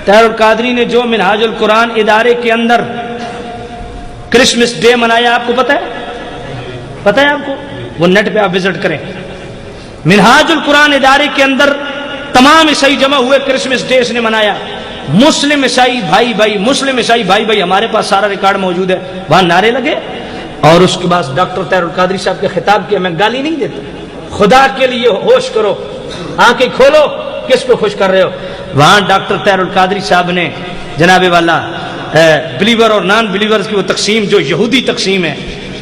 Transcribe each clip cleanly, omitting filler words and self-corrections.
طاہر القادری نے جو منہاج القرآن ادارے کے اندر کرسمس ڈے منایا، آپ کو پتہ ہے آپ کو؟ وہ نیٹ پہ آپ وزٹ کریں، منہاج القرآن ادارے کے اندر تمام عیسائی جمع ہوئے، کرسمس ڈے اس نے منایا، مسلم عیسائی بھائی بھائی، مسلم عیسائی بھائی بھائی، ہمارے پاس سارا ریکارڈ موجود ہے، وہاں نعرے لگے، اور اس کے بعد ڈاکٹر طاہر القادری صاحب کے خطاب کیا، میں گالی نہیں دیتا، خدا کے لیے ہوش کرو، آنکھیں کھولو، کس کو خوش کر رہے ہو؟ وہاں ڈاکٹر طاہر القادری صاحب نے جناب والا بلیور اور نان بلیورز کی وہ تقسیم جو یہودی تقسیم ہے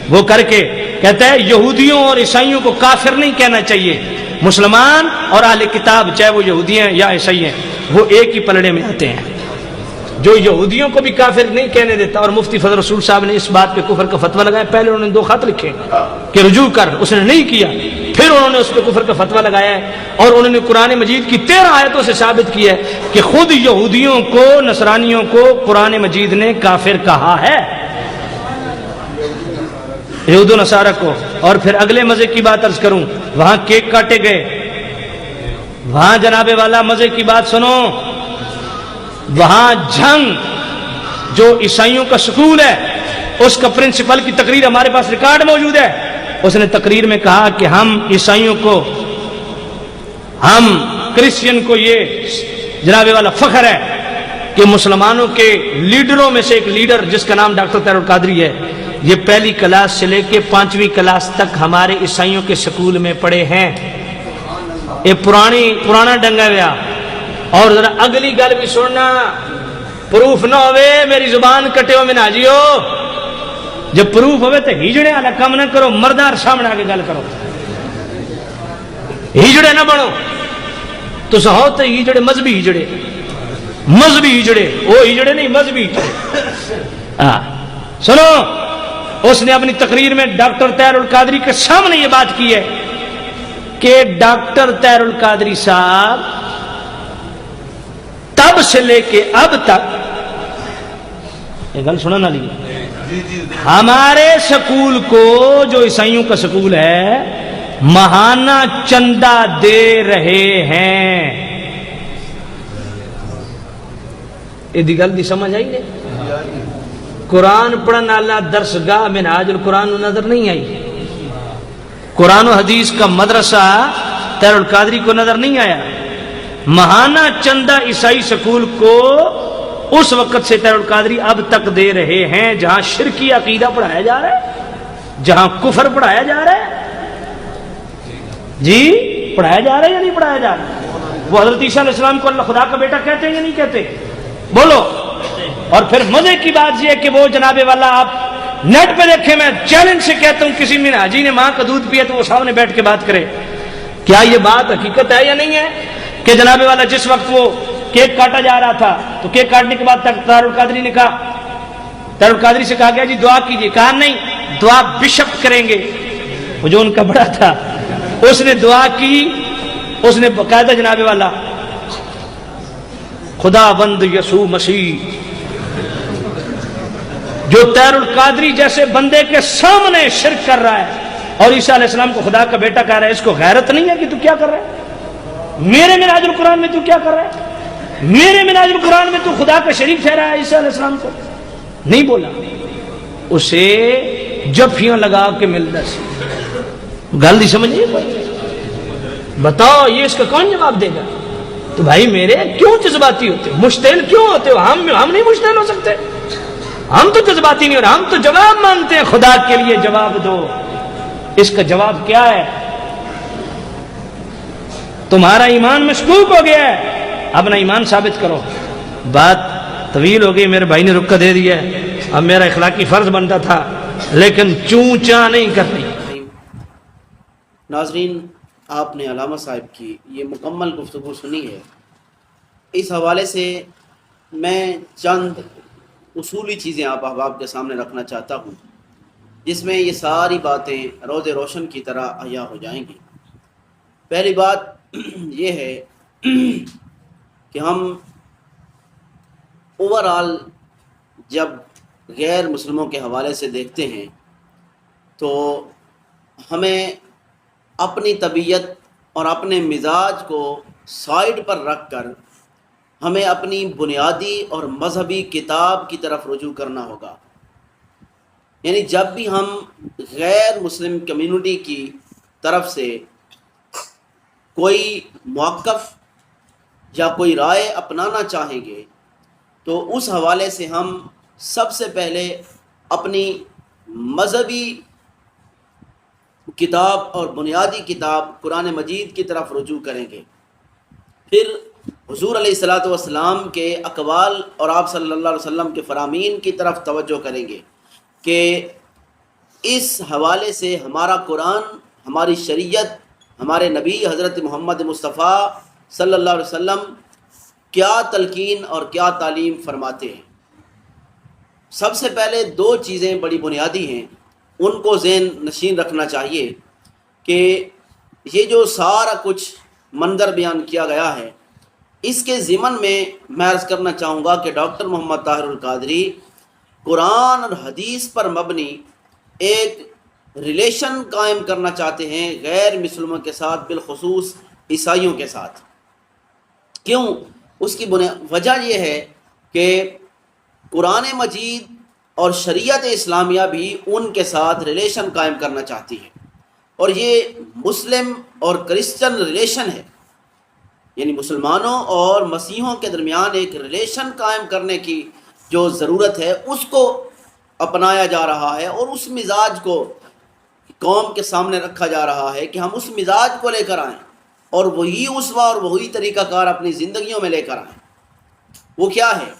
وہ کر کے کہتا ہے یہودیوں اور عیسائیوں کو کافر نہیں کہنا چاہیے، مسلمان اور اہل کتاب چاہے وہ یہودی ہیں یا عیسائی ہیں وہ ایک ہی پلڑے میں آتے ہیں، جو یہودیوں کو بھی کافر نہیں کہنے دیتا۔ اور مفتی فضل رسول صاحب نے اس بات پہ کفر کا فتویٰ لگایا، پہلے انہوں نے 2 خط لکھے کہ رجوع کر، اس نے نہیں کیا، پھر انہوں نے اس پہ کفر کا فتویٰ لگایا ہے، اور انہوں نے قرآن مجید کی 13 آیتوں سے ثابت کیا ہے کہ خود یہودیوں کو، نصرانیوں کو قرآن مجید نے کافر کہا ہے، یہود و نصارہ کو۔ اور پھر اگلے مزے کی بات عرض کروں، وہاں کیک کاٹے گئے، وہاں جناب والا مزے کی بات سنو، وہاں جھنگ جو عیسائیوں کا سکول ہے اس کا پرنسپل کی تقریر ہمارے پاس ریکارڈ موجود ہے، اس نے تقریر میں کہا کہ ہم عیسائیوں کو، ہم کرسچین کو یہ جناب والا فخر ہے کہ مسلمانوں کے لیڈروں میں سے ایک لیڈر جس کا نام ڈاکٹر طاہر القادری ہے، یہ 1 کلاس سے لے کے 5ویں کلاس تک ہمارے عیسائیوں کے سکول میں پڑھے ہیں۔ یہ پرانا ڈنگا گیا۔ اور ذرا اگلی گل بھی سننا، پروف نہ ہوئے میری زبان کٹے ہو مناجیو، جب پروف ہوئے تو ہجڑے والا کام نہ کرو، مردار سامنے آ کے گل کرو، ہجڑے نہ بنو، تو سہو تو ہجڑے مذہبی ہجڑے، وہ ہجڑے نہیں مذہبی ہجڑے۔ سنو، اس نے اپنی تقریر میں ڈاکٹر طاہر القادری کے سامنے یہ بات کی ہے کہ ڈاکٹر طاہر القادری صاحب تب سے لے کے اب تک، یہ گل سننا نہ لیجیے، ہمارے سکول کو جو عیسائیوں کا سکول ہے ماہانہ چندہ دے رہے ہیں۔ یہ گل دی سمجھ آئی نہیں؟ قرآن پڑھن والا درسگاہ منہاج القرآن نظر نہیں آئی، قرآن و حدیث کا مدرسہ طاہر القادری کو نظر نہیں آیا، ماہانہ چندہ عیسائی سکول کو اس وقت سے طاہر القادری اب تک دے رہے ہیں جہاں شرکی عقیدہ پڑھایا جا رہا ہے، جہاں کفر پڑھایا جا رہا ہے، جی پڑھایا جا رہا ہے یا نہیں پڑھایا جا رہا؟ وہ حضرت عیسیٰ علیہ السلام کو اللہ خدا کا بیٹا کہتے ہیں یا نہیں کہتے؟ بولو۔ اور پھر مزے کی بات یہ ہے کہ وہ جناب والا آپ نیٹ پہ دیکھیں، میں چیلنج سے کہتا ہوں کسی منہاجی نے ماں کا دودھ پیا تو وہ سامنے بیٹھ کے بات کرے، کیا یہ بات حقیقت ہے یا نہیں ہے کہ جناب والا جس وقت وہ کیک کاٹا جا رہا تھا تو کیک کاٹنے کے بعد طاہر القادری نے کہا، طاہر القادری سے کہا گیا جی دعا کیجیے، کہا نہیں دعا بشپ کریں گے، وہ جو ان کا بڑا تھا اس نے دعا کی، اس نے باقاعدہ جناب والا خدا بند یسوع مسیح، جو طاہر القادری جیسے بندے کے سامنے شرک کر رہا ہے اور عیسیٰ علیہ السلام کو خدا کا بیٹا کہہ رہا ہے، اس کو غیرت نہیں ہے کہ تو کیا کر رہا ہے؟ میرے منہاج القرآن میں تو کیا کر رہا ہے؟ میرے منہاج القرآن میں تو خدا کا شریک ٹھہرا ہے عیسیٰ علیہ السلام کو؟ نہیں بولا، اسے جفیاں لگا کے ملتا سی۔ گل نہیں سمجھے؟ بتاؤ یہ اس کا کون جواب دے گا؟ تو بھائی میرے کیوں جذباتی ہوتے ہو، مشتعل کیوں ہوتے ہو؟ ہم نہیں مشتعل ہو سکتے، ہم تو جذباتی نہیں ہو رہے، ہم تو جواب مانگتے ہیں، خدا کے لیے جواب دو۔ اس کا جواب کیا ہے؟ تمہارا ایمان مشکوک ہو گیا ہے، اپنا ایمان ثابت کرو۔ بات طویل ہو گئی، میرے بھائی نے رکا دے دیا ہے، اب میرا اخلاقی فرض بنتا تھا لیکن چوں چاں نہیں کرنی۔ ناظرین، آپ نے علامہ صاحب کی یہ مکمل گفتگو سنی ہے، اس حوالے سے میں چند اصولی چیزیں آپ احباب کے سامنے رکھنا چاہتا ہوں جس میں یہ ساری باتیں روز روشن کی طرح عیاں ہو جائیں گی۔ پہلی بات یہ ہے کہ ہم اوورآل جب غیر مسلموں کے حوالے سے دیکھتے ہیں تو ہمیں اپنی طبیعت اور اپنے مزاج کو سائیڈ پر رکھ کر ہمیں اپنی بنیادی اور مذہبی کتاب کی طرف رجوع کرنا ہوگا. یعنی جب بھی ہم غیر مسلم کمیونٹی کی طرف سے کوئی موقف یا کوئی رائے اپنانا چاہیں گے تو اس حوالے سے ہم سب سے پہلے اپنی مذہبی کتاب اور بنیادی کتاب قرآن مجید کی طرف رجوع کریں گے. پھر حضور علیہ الصلاۃ والسلام کے اقوال اور آپ صلی اللہ علیہ وسلم کے فرامین کی طرف توجہ کریں گے کہ اس حوالے سے ہمارا قرآن، ہماری شریعت، ہمارے نبی حضرت محمد مصطفیٰ صلی اللہ علیہ وسلم کیا تلقین اور کیا تعلیم فرماتے ہیں. سب سے پہلے دو چیزیں بڑی بنیادی ہیں، ان کو ذہن نشین رکھنا چاہیے کہ یہ جو سارا کچھ منظر بیان کیا گیا ہے، اس کے ضمن میں عرض کرنا چاہوں گا کہ ڈاکٹر محمد طاہر القادری قرآن اور حدیث پر مبنی ایک ریلیشن قائم کرنا چاہتے ہیں غیر مسلموں کے ساتھ، بالخصوص عیسائیوں کے ساتھ. کیوں؟ اس کی وجہ یہ ہے کہ قرآن مجید اور شریعت اسلامیہ بھی ان کے ساتھ ریلیشن قائم کرنا چاہتی ہے، اور یہ مسلم اور کرسچن ریلیشن ہے. یعنی مسلمانوں اور مسیحوں کے درمیان ایک ریلیشن قائم کرنے کی جو ضرورت ہے اس کو اپنایا جا رہا ہے، اور اس مزاج کو قوم کے سامنے رکھا جا رہا ہے کہ ہم اس مزاج کو لے کر آئیں اور وہی اسوہ اور وہی طریقہ کار اپنی زندگیوں میں لے کر آئیں. وہ کیا ہے؟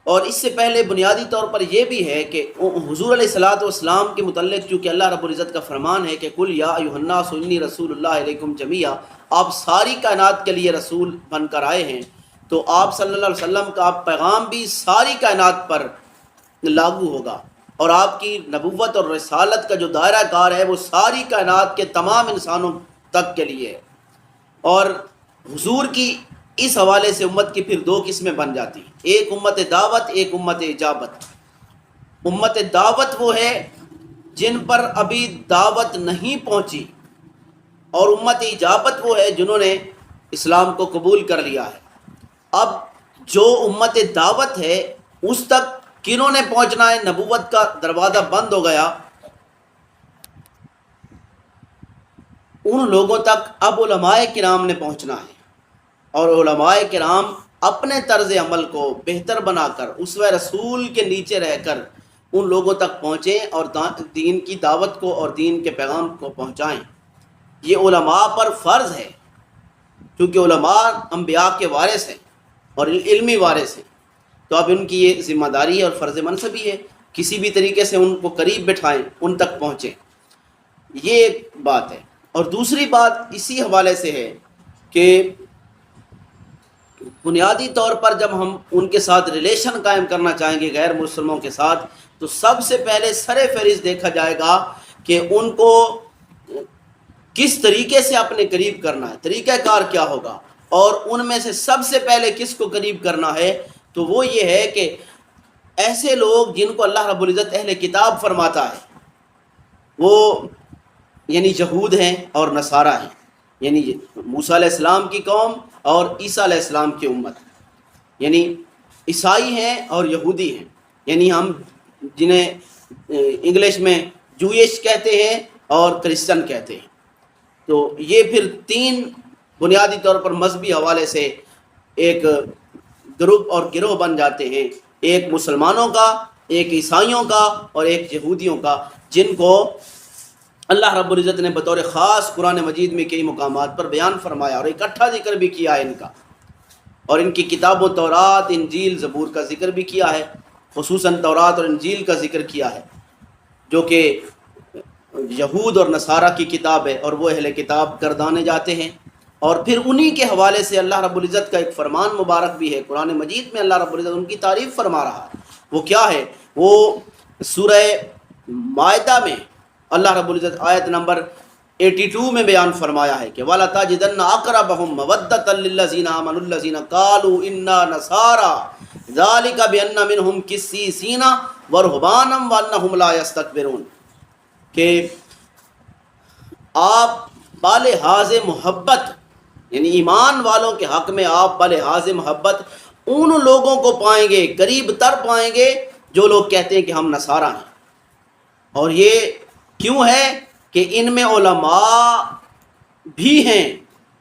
اور اس سے پہلے بنیادی طور پر یہ بھی ہے کہ حضور علیہ الصلاۃ والسلام کے متعلق چونکہ اللہ رب العزت کا فرمان ہے کہ قل یا ایھا الناس انی رسول اللہ علیکم جمیعا، آپ ساری کائنات کے لیے رسول بن کر آئے ہیں، تو آپ صلی اللہ علیہ وسلم کا پیغام بھی ساری کائنات پر لاگو ہوگا، اور آپ کی نبوت اور رسالت کا جو دائرہ کار ہے وہ ساری کائنات کے تمام انسانوں تک کے لیے ہے. اور حضور کی اس حوالے سے امت کی پھر دو قسمیں بن جاتی ہیں، ایک امت دعوت، ایک امت اجابت. امت دعوت وہ ہے جن پر ابھی دعوت نہیں پہنچی، اور امت اجابت وہ ہے جنہوں نے اسلام کو قبول کر لیا ہے. اب جو امت دعوت ہے اس تک کنہوں نے پہنچنا ہے؟ نبوت کا دروازہ بند ہو گیا، ان لوگوں تک اب علماء کرام نے پہنچنا ہے، اور علماء کرام اپنے طرز عمل کو بہتر بنا کر اسوہ رسول کے نیچے رہ کر ان لوگوں تک پہنچیں اور دین کی دعوت کو اور دین کے پیغام کو پہنچائیں. یہ علماء پر فرض ہے، کیونکہ علماء انبیاء کے وارث ہیں اور علمی وارث ہیں، تو اب ان کی یہ ذمہ داری ہے اور فرض منصبی ہے، کسی بھی طریقے سے ان کو قریب بٹھائیں، ان تک پہنچیں. یہ ایک بات ہے. اور دوسری بات اسی حوالے سے ہے کہ بنیادی طور پر جب ہم ان کے ساتھ ریلیشن قائم کرنا چاہیں گے غیر مسلموں کے ساتھ، تو سب سے پہلے سر فہرست دیکھا جائے گا کہ ان کو کس طریقے سے اپنے قریب کرنا ہے، طریقہ کار کیا ہوگا. اور ان میں سے سب سے پہلے کس کو قریب کرنا ہے؟ تو وہ یہ ہے کہ ایسے لوگ جن کو اللہ رب العزت اہل کتاب فرماتا ہے، وہ یعنی یہود ہیں اور نصارہ ہیں، یعنی موسیٰ علیہ السلام کی قوم اور عیسیٰ علیہ السلام کی امت، یعنی عیسائی ہیں اور یہودی ہیں، یعنی ہم جنہیں انگلش میں جوئش کہتے ہیں اور کرسچن کہتے ہیں. تو یہ پھر تین بنیادی طور پر مذہبی حوالے سے ایک گروپ اور گروہ بن جاتے ہیں، ایک مسلمانوں کا، ایک عیسائیوں کا اور ایک یہودیوں کا، جن کو اللہ رب العزت نے بطور خاص قرآن مجید میں کئی مقامات پر بیان فرمایا اور اکٹھا ذکر بھی کیا ہے ان کا، اور ان کی کتابوں تورات، انجیل، زبور کا ذکر بھی کیا ہے، خصوصاً تورات اور انجیل کا ذکر کیا ہے جو کہ یہود اور نصارہ کی کتاب ہے، اور وہ اہل کتاب گردانے جاتے ہیں. اور پھر انہی کے حوالے سے اللہ رب العزت کا ایک فرمان مبارک بھی ہے قرآن مجید میں، اللہ رب العزت ان کی تعریف فرما رہا ہے. وہ کیا ہے؟ وہ سورہ مائدہ میں اللہ رب العزت آیت نمبر 82 میں بیان فرمایا ہے کہ وَلَتَجِدَنَّ أَقْرَبَهُمْ مَوَدَّةً لِّلَّذِينَ آمَنُوا الَّذِينَ قَالُوا إِنَّا نَصَارَىٰ ذَلِكَ بِأَنَّ مِنْهُمْ قِسِّيسِينَ وَرُهْبَانًا وَأَنَّهُمْ لَا يَسْتَكْبِرُونَ، کہ آپ بالحاظ محبت یعنی ایمان والوں کے حق میں آپ بلحاظ محبت ان لوگوں کو پائیں گے، قریب تر پائیں گے جو لوگ کہتے ہیں کہ ہم نصارہ ہیں۔ اور یہ کیوں ہے کہ ان میں علماء بھی ہیں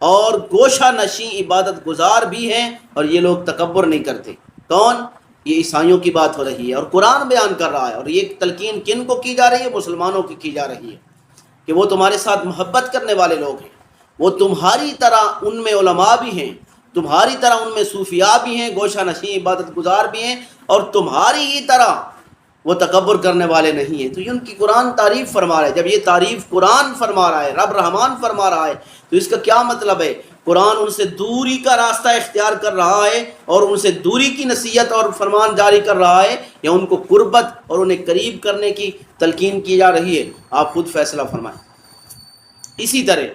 اور گوشہ نشیں عبادت گزار بھی ہیں، اور یہ لوگ تکبر نہیں کرتے۔ کون؟ یہ عیسائیوں کی بات ہو رہی ہے، اور قرآن بیان کر رہا ہے۔ اور یہ تلقین کن کو کی جا رہی ہے؟ مسلمانوں کی جا رہی ہے کہ وہ تمہارے ساتھ محبت کرنے والے لوگ ہیں، وہ تمہاری طرح ان میں علماء بھی ہیں، تمہاری طرح ان میں صوفیاء بھی ہیں، گوشہ نشیں عبادت گزار بھی ہیں، اور تمہاری ہی طرح وہ تکبر کرنے والے نہیں ہیں۔ تو یہ ان کی قرآن تعریف فرما رہا ہے۔ جب یہ تعریف قرآن فرما رہا ہے، رب رحمان فرما رہا ہے، تو اس کا کیا مطلب ہے؟ قرآن ان سے دوری کا راستہ اختیار کر رہا ہے اور ان سے دوری کی نصیحت اور فرمان جاری کر رہا ہے، یا ان کو قربت اور انہیں قریب کرنے کی تلقین کی جا رہی ہے؟ آپ خود فیصلہ فرمائیں۔ اسی طرح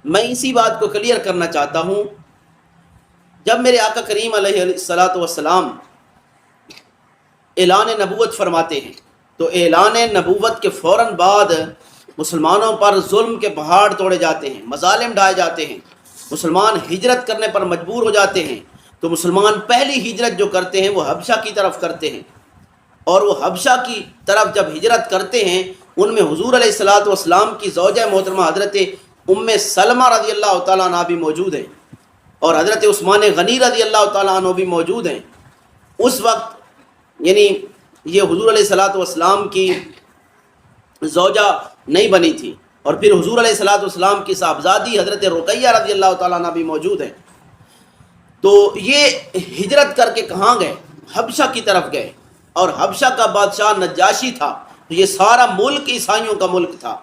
میں اسی بات کو کلیئر کرنا چاہتا ہوں، جب میرے آقا کریم علیہ الصلاۃ والسلام اعلان نبوت فرماتے ہیں تو اعلان نبوت کے فوراً بعد مسلمانوں پر ظلم کے پہاڑ توڑے جاتے ہیں، مظالم ڈھائے جاتے ہیں، مسلمان ہجرت کرنے پر مجبور ہو جاتے ہیں۔ تو مسلمان پہلی ہجرت جو کرتے ہیں وہ حبشہ کی طرف کرتے ہیں، اور وہ حبشہ کی طرف جب ہجرت کرتے ہیں ان میں حضور علیہ الصلاۃ والسلام کی زوجہ محترمہ حضرت ام سلمہ رضی اللہ تعالیٰ عنہ بھی موجود ہیں، اور حضرت عثمان غنی رضی اللہ تعالیٰ عنہ بھی موجود ہیں۔ اس وقت یعنی یہ حضور علیہ الصلاۃ والسلام کی زوجہ نہیں بنی تھی، اور پھر حضور علیہ الصلاۃ والسلام کی صاحبزادی حضرت رقیہ رضی اللہ تعالیٰ عنہ بھی موجود ہیں۔ تو یہ ہجرت کر کے کہاں گئے؟ حبشہ کی طرف گئے، اور حبشہ کا بادشاہ نجاشی تھا۔ تو یہ سارا ملک عیسائیوں کا ملک تھا،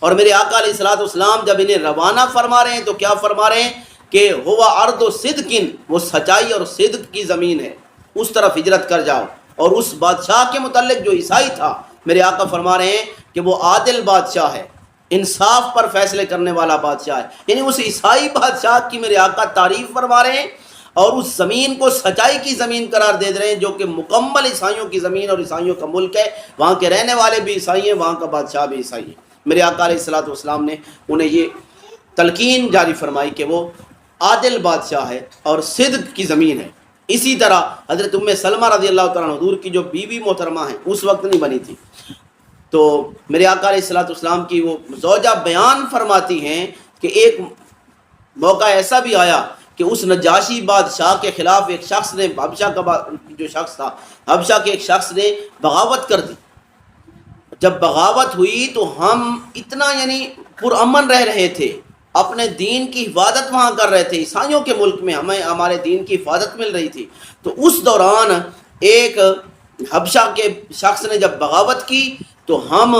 اور میرے آقا علیہ الصلاۃ والسلام جب انہیں روانہ فرما رہے ہیں تو کیا فرما رہے ہیں کہ ہوا ارض و صدقن، وہ سچائی اور صدق کی زمین ہے، اس طرف ہجرت کر جاؤ۔ اور اس بادشاہ کے متعلق جو عیسائی تھا، میرے آقا فرما رہے ہیں کہ وہ عادل بادشاہ ہے، انصاف پر فیصلے کرنے والا بادشاہ ہے۔ یعنی اس عیسائی بادشاہ کی میرے آقا تعریف فرما رہے ہیں، اور اس زمین کو سچائی کی زمین قرار دے رہے ہیں، جو کہ مکمل عیسائیوں کی زمین اور عیسائیوں کا ملک ہے۔ وہاں کے رہنے والے بھی عیسائی ہیں، وہاں کا بادشاہ بھی عیسائی ہے۔ میرے آقا علیہ الصلاۃ والسلام نے انہیں یہ تلقین جاری فرمائی کہ وہ عادل بادشاہ ہے اور صدق کی زمین ہے۔ اسی طرح حضرت ام سلمہ رضی اللہ تعالیٰ عنہ حضور کی جو بیوی محترمہ ہیں، اس وقت نہیں بنی تھی، تو میرے آقا علیہ الصلاۃ والسلام کی وہ زوجہ بیان فرماتی ہیں کہ ایک موقع ایسا بھی آیا کہ اس نجاشی بادشاہ کے خلاف ایک شخص نے، حبشہ کا جو شخص تھا، حبشہ کے ایک شخص نے بغاوت کر دی۔ جب بغاوت ہوئی تو ہم اتنا یعنی پرامن رہ رہے تھے، اپنے دین کی حفاظت وہاں کر رہے تھے، عیسائیوں کے ملک میں ہمیں ہمارے دین کی حفاظت مل رہی تھی۔ تو اس دوران ایک حبشہ کے شخص نے جب بغاوت کی تو ہم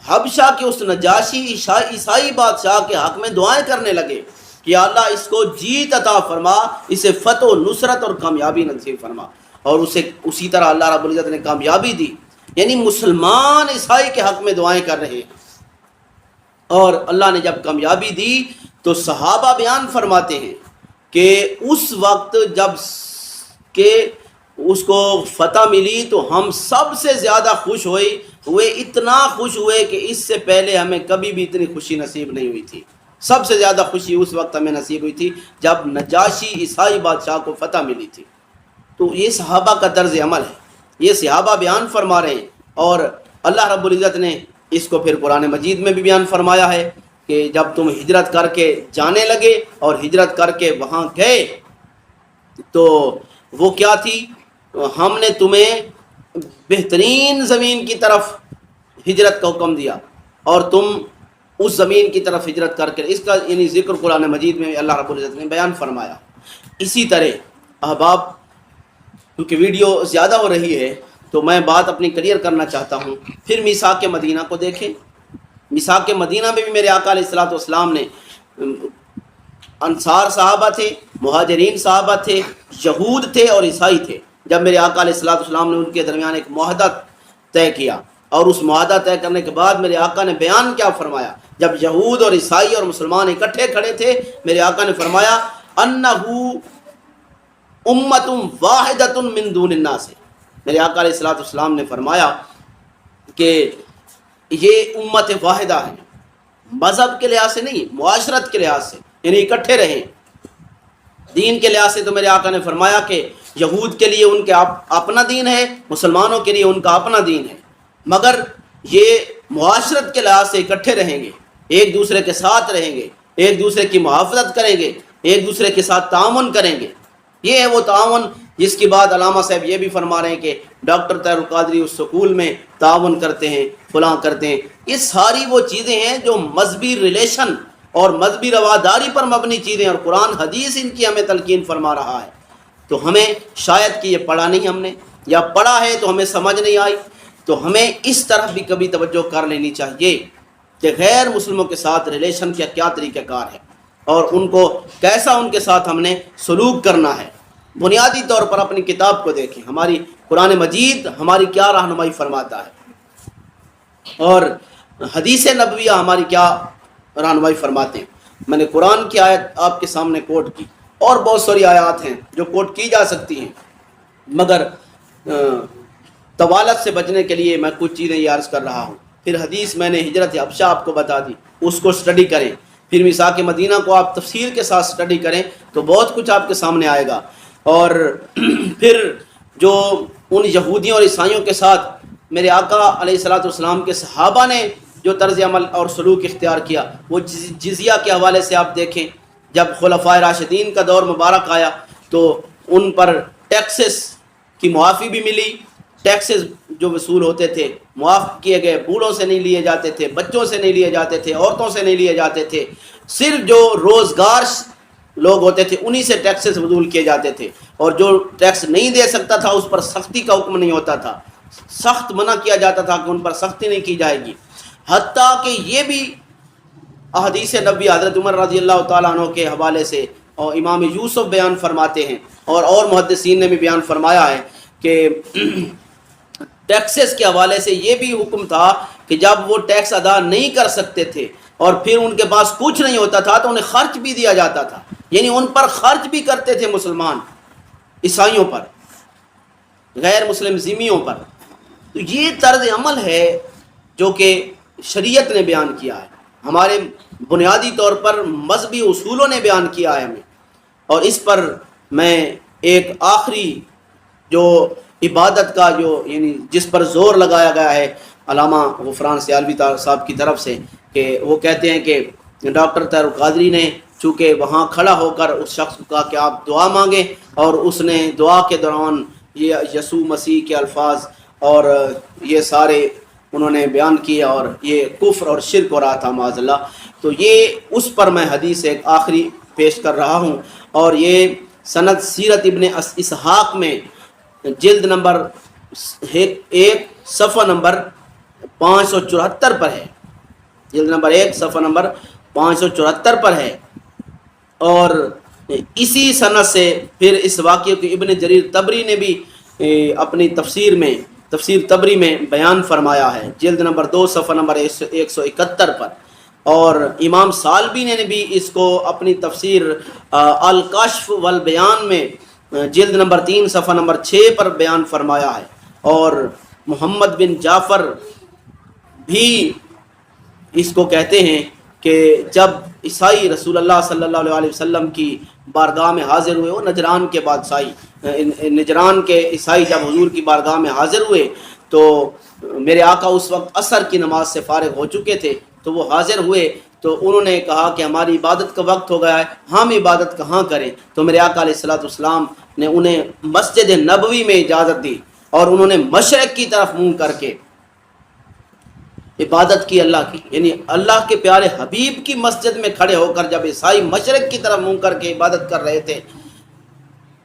حبشہ کے اس نجاشی عیسائی بادشاہ کے حق میں دعائیں کرنے لگے کہ یا اللہ اس کو جیت عطا فرما، اسے فتح و نصرت اور کامیابی نصیب فرما، اور اسے اسی طرح اللہ رب العزت نے کامیابی دی۔ یعنی مسلمان عیسائی کے حق میں دعائیں کر رہے ہیں، اور اللہ نے جب کامیابی دی تو صحابہ بیان فرماتے ہیں کہ اس وقت جب کہ اس کو فتح ملی تو ہم سب سے زیادہ خوش ہوئے، اتنا خوش ہوئے کہ اس سے پہلے ہمیں کبھی بھی اتنی خوشی نصیب نہیں ہوئی تھی۔ سب سے زیادہ خوشی اس وقت ہمیں نصیب ہوئی تھی جب نجاشی عیسائی بادشاہ کو فتح ملی تھی۔ تو یہ صحابہ کا طرز عمل ہے، یہ صحابہ بیان فرما رہے ہیں، اور اللہ رب العزت نے اس کو پھر قرآن مجید میں بھی بیان فرمایا ہے کہ جب تم ہجرت کر کے جانے لگے اور ہجرت کر کے وہاں گئے تو وہ کیا تھی؟ ہم نے تمہیں بہترین زمین کی طرف ہجرت کا حکم دیا، اور تم اس زمین کی طرف ہجرت کر کے، اس کا یعنی ذکر قرآن مجید میں اللہ رب العزت نے بیان فرمایا۔ اسی طرح احباب، کیونکہ ویڈیو زیادہ ہو رہی ہے تو میں بات اپنی کلیئر کرنا چاہتا ہوں۔ پھر میثاق مدینہ کو دیکھیں۔ میثاق مدینہ میں بھی میرے آقا علیہ الصلوۃ والسلام نے انصار صحابہ تھے، مہاجرین صحابہ تھے، یہود تھے اور عیسائی تھے۔ جب میرے آقا علیہ الصلوۃ والسلام نے ان کے درمیان ایک معاہدہ طے کیا، اور اس معاہدہ طے کرنے کے بعد میرے آقا نے بیان کیا فرمایا؟ جب یہود اور عیسائی اور مسلمان اکٹھے کھڑے تھے، میرے آقا نے فرمایا انہو امت واحدۃ من دون الناس۔ میرے آقا علیہ الصلوۃ والسلام نے فرمایا کہ یہ امت واحدہ ہے، مذہب کے لحاظ سے نہیں، معاشرت کے لحاظ سے، یعنی اکٹھے رہیں۔ دین کے لحاظ سے تو میرے آقا نے فرمایا کہ یہود کے لیے ان کے اپنا دین ہے، مسلمانوں کے لیے ان کا اپنا دین ہے، مگر یہ معاشرت کے لحاظ سے اکٹھے رہیں گے، ایک دوسرے کے ساتھ رہیں گے، ایک دوسرے کی محافظت کریں گے، ایک دوسرے کے ساتھ تعاون کریں گے۔ یہ ہے وہ تعاون جس کی بات علامہ صاحب یہ بھی فرما رہے ہیں کہ ڈاکٹر طاہر القادری اس سکول میں تعاون کرتے ہیں، فلاں کرتے ہیں۔ یہ ساری وہ چیزیں ہیں جو مذہبی ریلیشن اور مذہبی رواداری پر مبنی چیزیں، اور قرآن حدیث ان کی ہمیں تلقین فرما رہا ہے۔ تو ہمیں شاید کہ یہ پڑھا نہیں ہم نے، یا پڑھا ہے تو ہمیں سمجھ نہیں آئی، تو ہمیں اس طرف بھی کبھی توجہ کر لینی چاہیے کہ غیر مسلموں کے ساتھ ریلیشن کا کیا طریقہ کار ہے، اور ان کو کیسا ان کے ساتھ ہم نے سلوک کرنا ہے۔ بنیادی طور پر اپنی کتاب کو دیکھیں، ہماری قرآن مجید ہماری کیا رہنمائی فرماتا ہے، اور حدیث نبویہ ہماری کیا رہنمائی فرماتے ہیں۔ میں نے قرآن کی آیت آپ کے سامنے کوٹ کی، اور بہت ساری آیات ہیں جو کوٹ کی جا سکتی ہیں، مگر طوالت سے بچنے کے لیے میں کچھ چیزیں یہ عرض کر رہا ہوں۔ پھر حدیث میں نے ہجرت حبشہ آپ کو بتا دی، اس کو سٹڈی کریں۔ پھر میثاق مدینہ کو آپ تفصیل کے ساتھ سٹڈی کریں تو بہت کچھ آپ کے سامنے آئے گا۔ اور پھر جو ان یہودیوں اور عیسائیوں کے ساتھ میرے آقا علیہ الصلوۃ والسلام کے صحابہ نے جو طرز عمل اور سلوک اختیار کیا، وہ جزیہ کے حوالے سے آپ دیکھیں۔ جب خلفائے راشدین کا دور مبارک آیا تو ان پر ٹیکسز کی معافی بھی ملی، ٹیکسز جو وصول ہوتے تھے معاف کیے گئے، بوڑھوں سے نہیں لیے جاتے تھے، بچوں سے نہیں لیے جاتے تھے، عورتوں سے نہیں لیے جاتے تھے، صرف جو روزگار لوگ ہوتے تھے انہی سے ٹیکسز وصول کیے جاتے تھے، اور جو ٹیکس نہیں دے سکتا تھا اس پر سختی کا حکم نہیں ہوتا تھا، سخت منع کیا جاتا تھا کہ ان پر سختی نہیں کی جائے گی۔ حتیٰ کہ یہ بھی احادیث نبی حضرت عمر رضی اللہ تعالیٰ عنہ کے حوالے سے اور امام یوسف بیان فرماتے ہیں، اور محدثین نے بھی بیان فرمایا ہے کہ ٹیکسز کے حوالے سے یہ بھی حکم تھا کہ جب وہ ٹیکس ادا نہیں کر سکتے تھے اور پھر ان کے پاس کچھ نہیں ہوتا تھا تو انہیں خرچ بھی دیا جاتا تھا، یعنی ان پر خرچ بھی کرتے تھے مسلمان عیسائیوں پر، غیر مسلم ذمیوں پر۔ تو یہ طرز عمل ہے جو کہ شریعت نے بیان کیا ہے، ہمارے بنیادی طور پر مذہبی اصولوں نے بیان کیا ہے ہمیں۔ اور اس پر میں ایک آخری جو عبادت کا جو یعنی جس پر زور لگایا گیا ہے علامہ غفران سیالوی صاحب کی طرف سے، کہ وہ کہتے ہیں کہ ڈاکٹر طاہر القادری نے چونکہ وہاں کھڑا ہو کر اس شخص کو کہا کہ آپ دعا مانگیں، اور اس نے دعا کے دوران یہ یسوع مسیح کے الفاظ اور یہ سارے انہوں نے بیان کیے، اور یہ کفر اور شرک ہو رہا تھا معاذ اللہ۔ تو یہ اس پر میں حدیث ایک آخری پیش کر رہا ہوں، اور یہ سند سیرت ابن اسحاق میں جلد نمبر 1 صفحہ نمبر 574 پر ہے، جلد نمبر 1 صفحہ نمبر 574 پر ہے۔ اور اسی سند سے پھر اس واقعے کو ابن جریر طبری نے بھی اپنی تفسیر طبری میں بیان فرمایا ہے، جلد نمبر 2 صفحہ نمبر 171 پر، اور امام سالبی نے بھی اس کو اپنی تفسیر الکشف والبیان میں جلد نمبر 3 صفحہ نمبر 6 پر بیان فرمایا ہے۔ اور محمد بن جعفر بھی اس کو کہتے ہیں کہ جب عیسائی رسول اللہ صلی اللہ علیہ وسلم کی بارگاہ میں حاضر ہوئے، وہ نجران کے بادشاہی نجران کے عیسائی جب حضور کی بارگاہ میں حاضر ہوئے تو میرے آقا اس وقت عصر کی نماز سے فارغ ہو چکے تھے، تو وہ حاضر ہوئے تو انہوں نے کہا کہ ہماری عبادت کا وقت ہو گیا ہے، ہم عبادت کہاں کریں؟ تو میرے آقا علیہ الصلوۃ والسلام نے انہیں مسجد نبوی میں اجازت دی، اور انہوں نے مشرق کی طرف منہ کر کے عبادت کی اللہ کی، یعنی اللہ کے پیارے حبیب کی مسجد میں کھڑے ہو کر جب عیسائی مشرق کی طرف منہ کر کے عبادت کر رہے تھے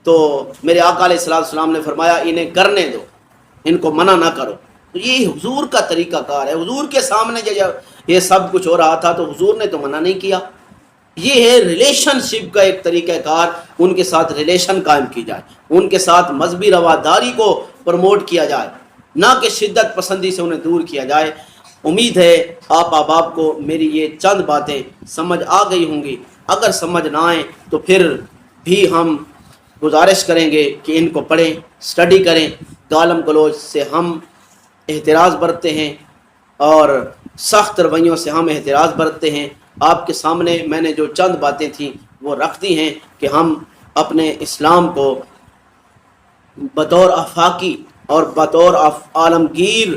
تو میرے آقا علیہ الصلوۃ والسلام نے فرمایا انہیں کرنے دو، ان کو منع نہ کرو۔ تو یہ حضور کا طریقہ کار ہے، حضور کے سامنے جب یہ سب کچھ ہو رہا تھا تو حضور نے تو منع نہیں کیا۔ یہ ہے ریلیشن شپ کا ایک طریقہ کار، ان کے ساتھ ریلیشن قائم کی جائے، ان کے ساتھ مذہبی رواداری کو پروموٹ کیا جائے، نہ کہ شدت پسندی سے انہیں دور کیا جائے۔ امید ہے آپ احباب کو میری یہ چند باتیں سمجھ آ گئی ہوں گی، اگر سمجھ نہ آئیں تو پھر بھی ہم گزارش کریں گے کہ ان کو پڑھیں، سٹڈی کریں۔ گالم گلوچ سے ہم احتراز برتتے ہیں اور سخت رویوں سے ہم احتراز برتتے ہیں، آپ کے سامنے میں نے جو چند باتیں تھیں وہ رکھ دی ہیں کہ ہم اپنے اسلام کو بطور آفاقی اور بطور عالمگیر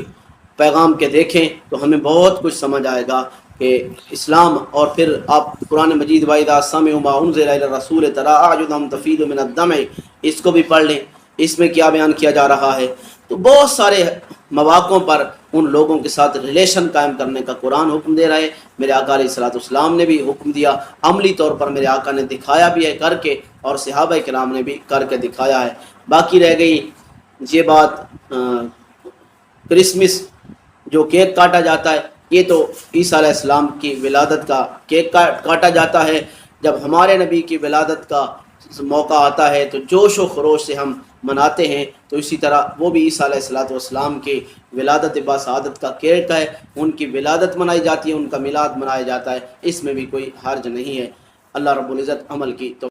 پیغام کے دیکھیں تو ہمیں بہت کچھ سمجھ آئے گا کہ اسلام. اور پھر آپ قرآن مجید وَإِذَا سَمِعُوا مَا أُنزِلَ إِلَى الرَّسُولِ تَرَىٰ أَعْيُنَهُمْ تَفِيضُ مِنَ الدَّمْعِ اس کو بھی پڑھ لیں. اس میں کیا بیان کیا جا رہا ہے؟ تو بہت سارے مواقعوں پر ان لوگوں کے ساتھ ریلیشن قائم کرنے کا قرآن حکم دے رہا ہے. میرے آقا علیہ الصلوۃ والسلام نے بھی حکم دیا، عملی طور پر میرے آقا نے دکھایا بھی ہے کر کے، اور صحابہ کرام نے بھی کر کے دکھایا ہے. باقی رہ گئی یہ بات کرسمس جو کیک کاٹا جاتا ہے، یہ تو عیسیٰ علیہ السلام کی ولادت کا کیک کاٹا جاتا ہے. جب ہمارے نبی کی ولادت کا موقع آتا ہے تو جوش و خروش سے ہم مناتے ہیں. تو اسی طرح وہ بھی عیسیٰ علیہ الصلوۃ والسلام کی ولادت باسعادت کا کیک ہے، ان کی ولادت منائی جاتی ہے، ان کا میلاد منایا جاتا ہے. اس میں بھی کوئی حرج نہیں ہے. اللہ رب العزت عمل کی تو